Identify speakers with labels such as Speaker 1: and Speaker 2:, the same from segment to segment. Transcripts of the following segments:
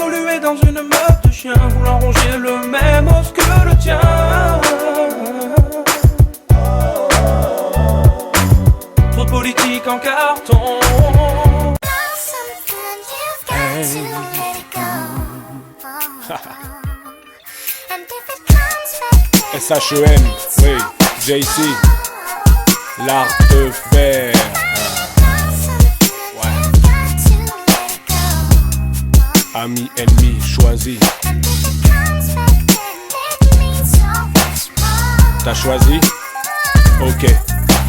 Speaker 1: évolué dans une meute de chien, voulant ronger le même os que le tien. Trop de politique en carton.
Speaker 2: SHEM, oui, JC, l'art de faire. Ouais. Ami, ennemi, choisi. T'as choisi? Ok.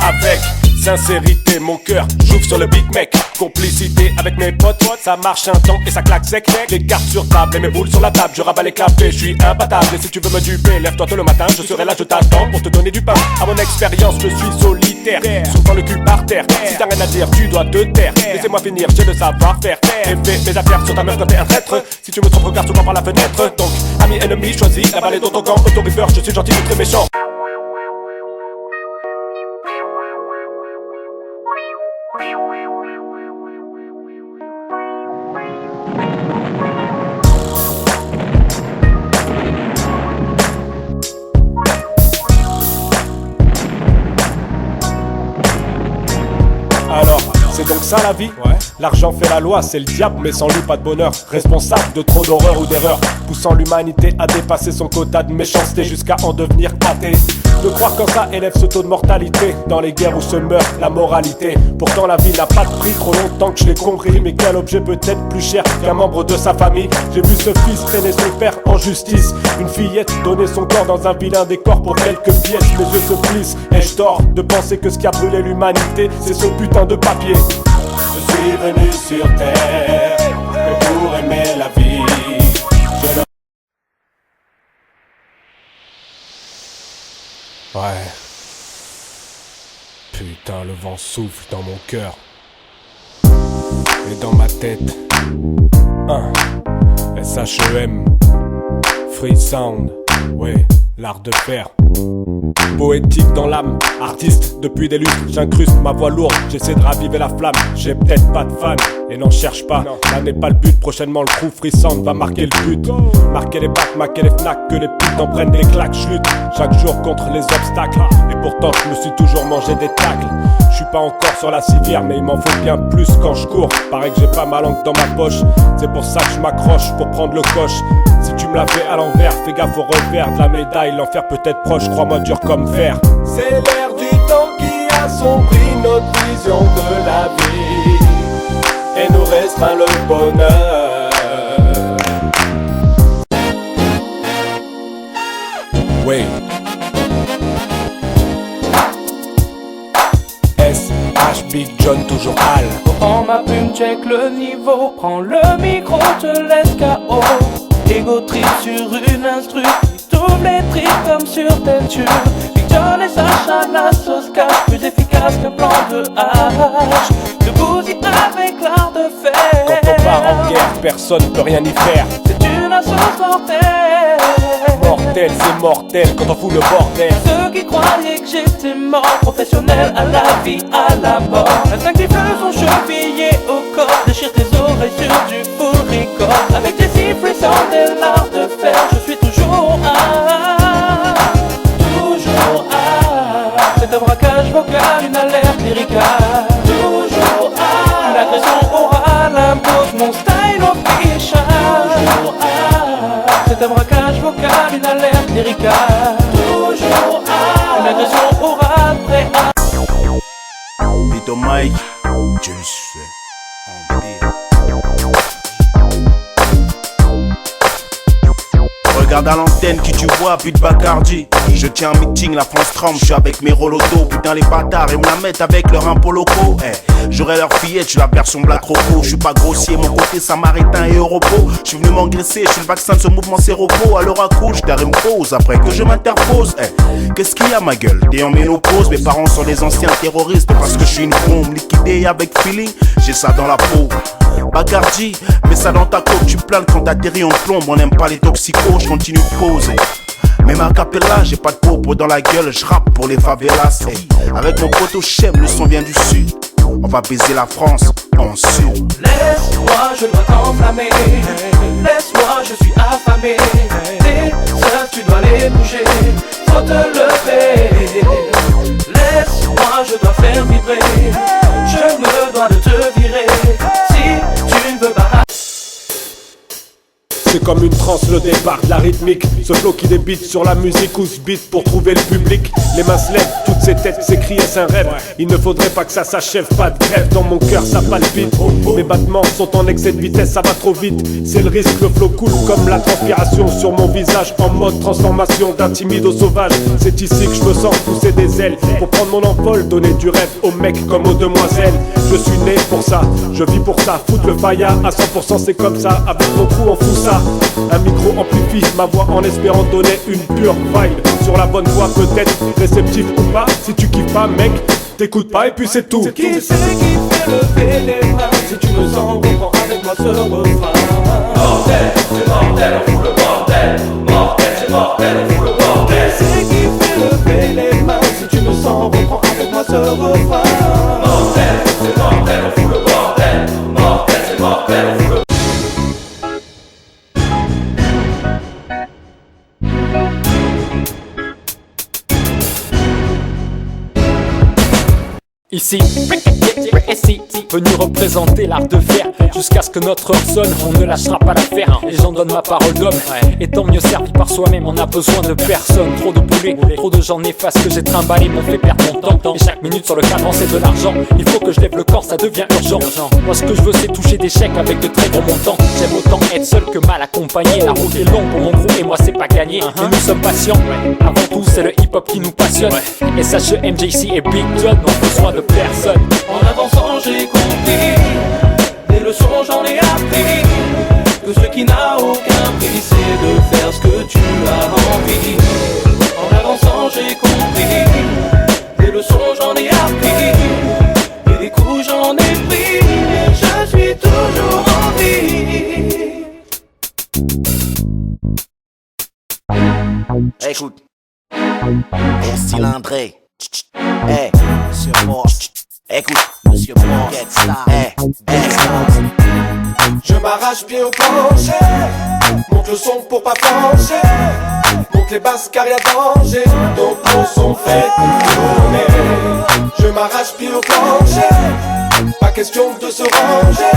Speaker 2: Avec sincérité, mon cœur, j'ouvre sur le Big Mac. Complicité avec mes potes, ça marche un temps et ça claque sec. Les cartes sur table et mes boules sur la table. Je rabats les clapets, je suis imbattable. Et si tu veux me duper, lève-toi tôt le matin. Je serai là, je t'attends pour te donner du pain. À mon expérience, je suis solitaire, souvent le cul par terre. Si t'as rien à dire, tu dois te taire. Laissez-moi finir, j'ai le savoir-faire. Et fais mes affaires sur ta meuf quand t'es un traître. Si tu me trompes, regarde souvent par la fenêtre. Donc, ami, ennemi, choisis. La balle est dans ton camp, auto-river, je suis gentil ou très méchant. Alors, c'est donc ça la vie? Ouais. L'argent fait la loi, c'est le diable, mais sans lui pas de bonheur. Responsable de trop d'horreur ou d'erreur, poussant l'humanité à dépasser son quota de méchanceté jusqu'à en devenir athée. De croire qu'en ça élève ce taux de mortalité dans les guerres où se meurt la moralité. Pourtant la vie n'a pas de prix, trop longtemps que je l'ai compris. Mais quel objet peut être plus cher qu'un membre de sa famille? J'ai vu ce fils traîner son père en justice, une fillette donner son corps dans un vilain décor pour quelques pièces. Mes yeux se plissent, ai-je tort de penser que ce qui a brûlé l'humanité, c'est ce putain de papier? Je suis venu sur terre que pour aimer la vie. Ouais. Putain, le vent souffle dans mon cœur. Et dans ma tête. SHEM. Free Sound. Ouais, l'art de faire. Poétique dans l'âme, artiste depuis des lustres. J'incruste ma voix lourde, j'essaie de raviver la flamme. J'ai peut-être pas de fans, et n'en cherche pas. Là n'est pas le but, prochainement le crew Free Sound va marquer le but. Marquer les bacs, marquer les fnacs, que les putes en prennent des claques. Je lutte chaque jour contre les obstacles, et pourtant je me suis toujours mangé des tacles. Je suis pas encore sur la civière, mais il m'en faut bien plus quand je cours. Pareil que j'ai pas ma langue dans ma poche, c'est pour ça que je m'accroche pour prendre le coche. Si tu me la fais à l'envers, fais gaffe au revers de la médaille. L'enfer peut être proche, crois-moi dur comme fer. C'est l'air du temps qui assombrit notre vision de la vie et nous restreint le bonheur. Oui. SH Big John toujours Al.
Speaker 1: Prends ma plume, check le niveau. Prends le micro, te laisse KO. Ego trip sur une instru, t'ouvres les tripes comme sur tel tube. Big John et Sacha, la sauce cache, plus efficace qu'un plan de hache. Le bousille avec l'art de faire.
Speaker 2: Quand on part en guerre, personne peut rien y faire.
Speaker 1: C'est une assaut mortelle.
Speaker 2: Mortel, c'est mortel quand on fout le bordel.
Speaker 1: Ceux qui croyaient que j'étais mort, professionnel à la vie, à la mort. Instinctifs sont chevillés au corps, déchire tes oreilles sur du full record. Avec des Free Sound et l'art de faire, je suis toujours c'est un braquage vocal, une alerte lyricale. Toujours une agression orale impose mon style official. C'est un braquage vocal, une alerte lyricale. Toujours une agression orale prêt à
Speaker 3: Vito Mike, tu le sais, on dit. Regarde à l'antenne qui tu vois, but de Bacardi. Je tiens un meeting, la France tremble, je suis avec mes rolotos. Putain les bâtards, ils me la mettent avec leur impôt locaux. J'aurai leur fillette, je suis la version Black Rocco. Je suis pas grossier, mon côté samaritain et Europo. Je suis venu m'engraisser, je suis le vaccin de ce mouvement séropo. Alors à couche, derrière me pose, après que je m'interpose. Qu'est-ce qu'il y a ma gueule? T'es en ménopause, mes parents sont des anciens terroristes. Parce que je suis une bombe liquidée avec feeling, j'ai ça dans la peau. Bacardi, mets ça dans ta côte, tu planes quand t'atterris en plombe. On n'aime pas les toxicos, je continue de poser. Même à Capella, j'ai pas de popo dans la gueule, je rappe pour les favelas. Avec mon poteau Chem, le son vient du sud. On va baiser la France en sûr.
Speaker 1: Laisse-moi, je dois t'enflammer. Laisse-moi, je suis affamé. Tes seins, tu dois les bouger. Faut te lever. Laisse-moi, je dois faire vibrer. Je me dois de te virer. Si tu ne veux pas.
Speaker 2: C'est comme une transe le départ de la rythmique. Ce flow qui débite sur la musique ou se beat pour trouver le public. Les mains se lèvent, toutes ces têtes s'écrient, est-ce un rêve? Il ne faudrait pas que ça s'achève, pas de grève. Dans mon cœur ça palpite. Mes battements sont en excès de vitesse, ça va trop vite. C'est le risque, le flow coule comme la transpiration sur mon visage. En mode transformation d'un timide au sauvage. C'est ici que je me sens pousser des ailes. Pour prendre mon envol, donner du rêve aux mecs comme aux demoiselles. Je suis né pour ça, je vis pour ça. Foutre le faya à 100%, c'est comme ça. Avec mon crew on fout ça. Un micro amplifie ma voix en espérant donner une pure vibe. Sur la bonne voie peut-être, réceptif ou pas. Si tu kiffes pas mec, t'écoutes pas et puis c'est tout.
Speaker 1: Qui c'est qui fait lever les mains? Si tu me sens, reprends avec moi ce refrain. Mortel, c'est mortel, on fout le bordel. Mortel, c'est mortel, on fout le bordel. Qui c'est qui fait lever les mains? Si tu me sens, reprends avec moi ce refrain. Mortel, c'est mortel, on fout le bordel. Mortel, c'est mortel, on fout le bordel.
Speaker 4: Ici, venu représenter l'art de faire. Jusqu'à ce que notre heure sonne, on ne lâchera pas l'affaire. Et j'en donne ma parole d'homme. Étant mieux servi par soi-même, on a besoin de personne. Trop de boulets, trop de gens néfastes que j'ai trimballés m'ont fait perdre mon temps. Et chaque minute sur le cadran c'est de l'argent. Il faut que je lève le corps, ça devient urgent. Moi ce que je veux c'est toucher des chèques avec de très gros montants. J'aime autant être seul que mal accompagné. La route est longue pour mon groupe et moi c'est pas gagné. Mais nous sommes patients. Avant tout c'est le hip-hop qui nous passionne. SHE, MJC et Big John n'ont besoin de personne.
Speaker 1: En avançant j'ai compris, des leçons j'en ai appris, que ce qui n'a aucun prix c'est de faire ce que tu as envie. En avançant j'ai compris, des leçons j'en ai appris, et des coups j'en ai pris, et je suis toujours en vie.
Speaker 5: Écoute, cylindré. Hey, Monsieur Boss. Écoute, Monsieur Boss. Hey,
Speaker 6: je m'arrache pied au plancher. Monte le son pour pas pencher. Monte les basses car y'a danger. Donc mon son fait tourner. Je m'arrache pied au plancher. Pas question de se ranger.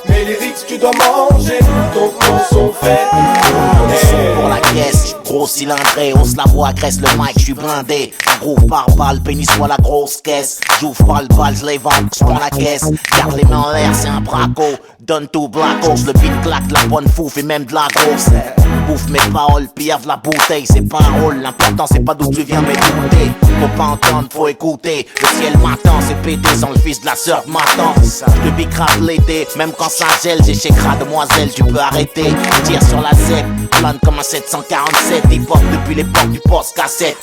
Speaker 6: Mes lyrics tu dois manger. Donc mon son fait tourner.
Speaker 5: pour la caisse, gros cylindré, on se la voit, agresse le mic, j'suis blindé. Un groove par balle, béni soit la grosse caisse. J'ouvre pas le bal, j'les vends, j'prends la caisse. Garde les mains en l'air, c'est un braco. Donne tout black horse, le beat claque, la bonne fouffe et même de la grosse. Bouffe mes paroles, pillave la bouteille, c'est pas un rôle. L'important c'est pas d'où tu viens m'écouter. Faut pas entendre, faut écouter. Le ciel m'attend, c'est pété sans le fils de la sœur m'attend. Je te bicrave l'été, même quand ça gèle, j'ai chez demoiselle, tu peux arrêter. Tire sur la zep, plane comme un 747. Hip-hop depuis l'époque du poste cassette.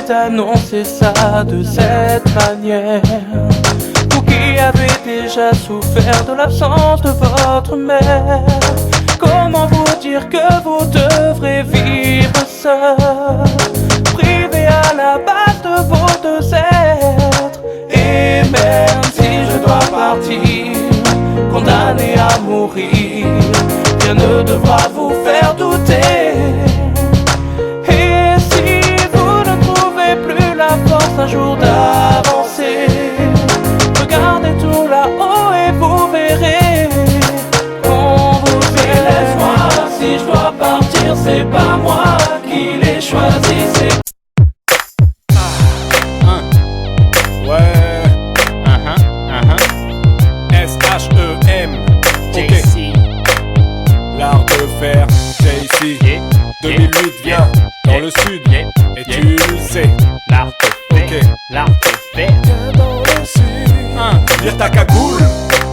Speaker 1: D'annoncer ça de cette manière. Vous qui avez déjà souffert de l'absence de votre mère, comment vous dire que vous devrez vivre seul, privé à la base de vos deux êtres. Et même si je dois partir, condamné à mourir, rien ne devra vous faire douter. Un jour d'avancer, regardez tout là-haut et vous verrez qu'on vous fait. Laisse-moi, si je dois partir, c'est pas moi qui l'ai choisi, c'est
Speaker 2: Ouais. SHEM. Ok. L'art de faire, JC. 2008 vient dans le sud. Et tu le sais.
Speaker 4: L'art de faire, l'art de faire.
Speaker 2: Vire ta cagoule,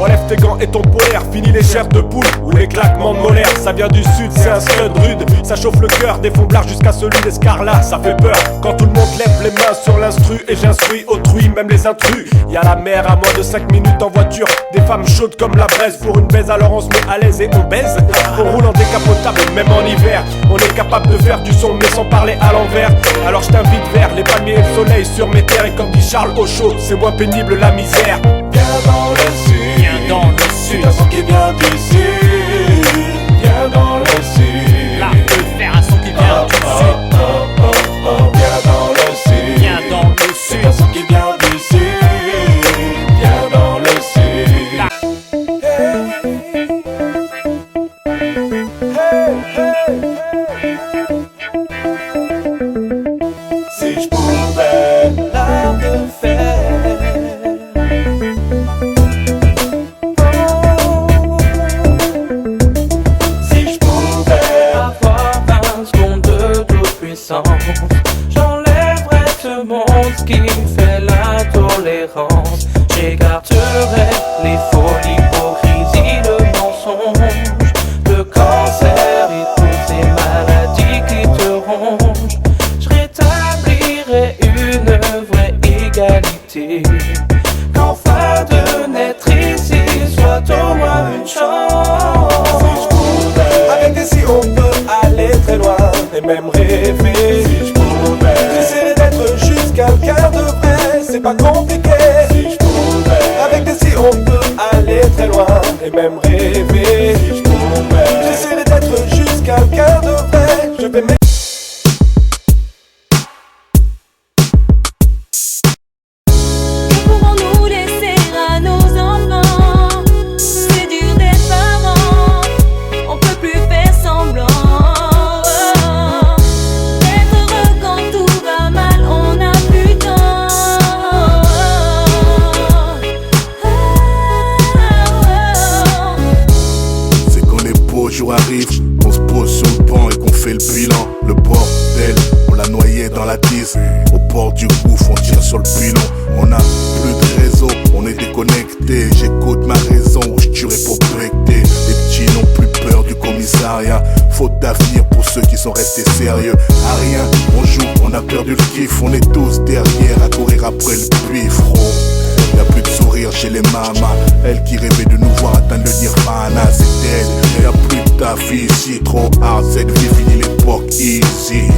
Speaker 2: Enlève tes gants et ton polaire, fini les chairs de poule ou les claquements de molaires. Ça vient du sud, c'est un scud rude. Ça chauffe le cœur, des fomblards jusqu'à celui d'Escarlat. Ça fait peur quand tout le monde lève les mains sur l'instru. Et j'instruis autrui, même les intrus. Y'a la mer à moins de 5 minutes en voiture. Des femmes chaudes comme la braise. Pour une baise alors on se met à l'aise et on baise. On roule en décapotable même en hiver. On est capable de faire du son mais sans parler à l'envers. Alors je t'invite vers les palmiers et le soleil sur mes terres. Et comme dit Charles au chaud, c'est moins pénible la misère.
Speaker 6: Viens dans le sud,
Speaker 4: Viens dans le sud.
Speaker 6: c'est un son qui vient du sud. Viens dans le sud,
Speaker 4: L'art de faire un son qui vient du sud.
Speaker 6: Viens dans le sud,
Speaker 4: Viens dans le
Speaker 6: c'est
Speaker 4: sud.
Speaker 6: un son qui vient du sud. Viens dans le sud. Si je pouvais
Speaker 1: L'art de faire.
Speaker 6: Si je pouvais
Speaker 1: Avoir 20 secondes de toute puissance, j'enlèverais ce monstre qui fait la tolérance. J'écarterais les faux, l'hypocrisie, le mensonge, le cancer et toutes ces maladies qui te rongent. Je rétablirais une vraie égalité, qu'enfin de naître ici soit au moins une chance.
Speaker 6: avec des si on peut aller très loin et même rêver. Si je pouvais, j'essaierais d'être juste quelqu'un de vrai, c'est pas compliqué. Si je pouvais, avec des si on peut aller très loin et même rêver. Si je pouvais, j'essaierais d'être juste quelqu'un de vrai. Je vais
Speaker 7: Que pourrons-nous laisser à nos enfants? C'est dur d'être parent, on peut plus faire semblant. Être heureux quand tout va mal, on n'a plus le temps.
Speaker 3: C'est quand les beaux jours arrivent, qu'on se pose sur le banc et qu'on fait le bilan. Le bordel, on l'a noyé dans la tisse. Au bord du gouffre, on tire sur le pilon. On a plus de réseau, on est déconnecté. J'écoute ma raison, je tuerai pour becter. Les petits n'ont plus peur du commissariat. Faute d'avenir pour ceux qui sont restés sérieux. À rien, on joue, on a perdu le kiff. On est tous derrière à courir après le bifro. Y'a plus de sourire chez les mamas. Elle qui rêvait de nous voir atteindre le nirvana, c'est elle. Y'a plus de ta vie ici, trop hard. Cette vie finit l'époque easy.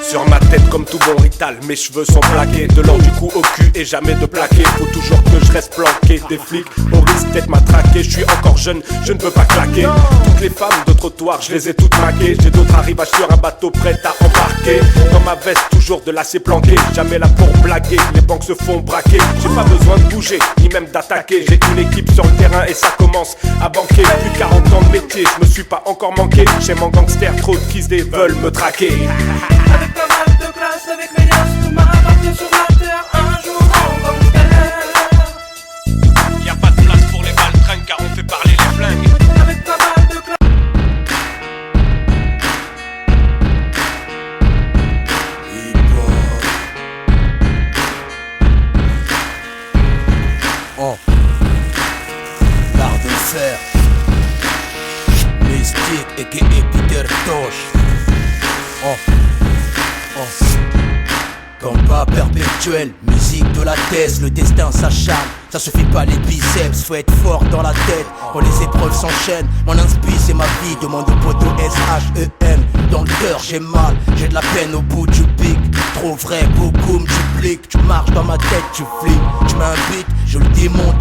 Speaker 2: Sur ma tête comme tout bon rital, mes cheveux sont plaqués. De l'or du cou au cul et jamais de plaqué. Faut toujours que je reste planqué. Des flics, on risque d'être matraqué. Je suis encore jeune, je ne peux pas claquer. Toutes les femmes de trottoir, je les ai toutes maquées. J'ai d'autres arrivages sur un bateau prêt à embarquer. Dans ma veste, toujours de l'acier planqué. Jamais là pour blaguer, les banques se font braquer. J'ai pas besoin de bouger, ni même d'attaquer. J'ai une équipe sur le terrain et ça commence à banquer. Plus de 40 ans de métier, je me suis pas encore manqué. J'aime en gangster, trop de kiss des veulent me traquer.
Speaker 1: Avec pas mal de classe, avec mes liasses, tout m'appartient sur la terre, un jour en gangster.
Speaker 2: Y'a pas de place pour les baltringues car on fait parler les flingues.
Speaker 1: Avec pas mal de classe.
Speaker 8: L'art de faire. Mystique et Peter Tosh. Combat perpétuel, musique de la thèse, le destin s'acharne. Ça suffit pas les biceps, faut être fort dans la tête. Quand les épreuves s'enchaînent, mon inspi c'est ma vie. Demande au poteau SHEM. Dans le cœur j'ai mal, j'ai de la peine au bout du pic. Trop vrai, beaucoup me duplique. Tu marches dans ma tête, tu flippes. Tu mets un beat, je le démonte.